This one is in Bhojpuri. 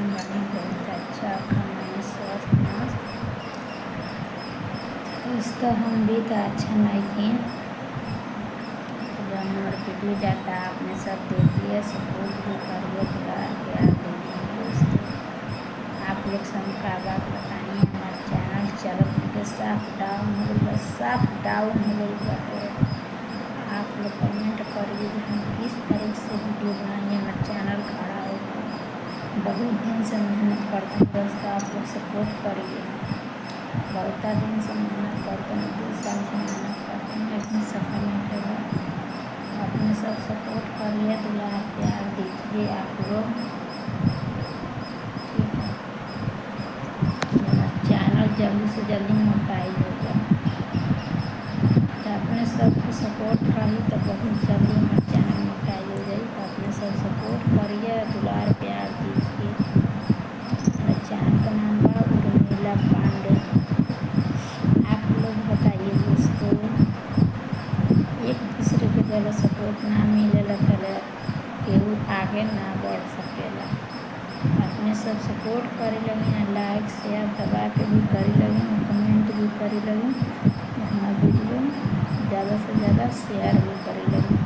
कैसन बनी? बहुत अच्छा कमाई स्वस्थ मस्त। तो हम भी तो अच्छा नहीं जब हमारे वीडियो जाता आपने सब देखिए, सपोर्ट भी करिए, प्यार दीजिए दोस्तों। आप लोग सब का बात बताइए। हमारे चैनल चलत के साफ डाउन हो गई, साफ डाउन हो गई। आप लोग कमेंट करिए कि हम किस तरह से वीडियो बनाएंगे। हमारा चैनल खड़ा होगा, बहुत दिन से मेहनत करते हैं दोस्तों। आप लोग सपोर्ट करिए। बहुत दिन से मेहनत करते हैं, 2 साल से मेहनत करते हैं, लेकिन सफल नहीं हुआ। अपने सब सपोर्ट करिए, दुलार प्यार दीजिए आप लोग, ठीक है। मेरा चैनल जल्दी से जल्दी मोटाइज हो जाए। तो अपने सबको सपोर्ट करिए तो बहुत जल्दी हमारा चैनल मोटाइज हो जाए। तो अपने सब सपोर्ट करिए, दुलार प्यार दीजिए। मेरा चैनल का नाम बा उर्मिला पांडे। आप लोग बताइए दोस्तों, एक दूसरे के द्वारा सपोर्ट ना मिलेला तो केहू आगे ना बढ़ सकेला। अपने सब सपोर्ट करे लगी, लाइक शेयर दबा के भी करे लगी, कमेंट भी करे लगी, हमारा वीडियो ज़्यादा से ज़्यादा शेयर भी करे लगी।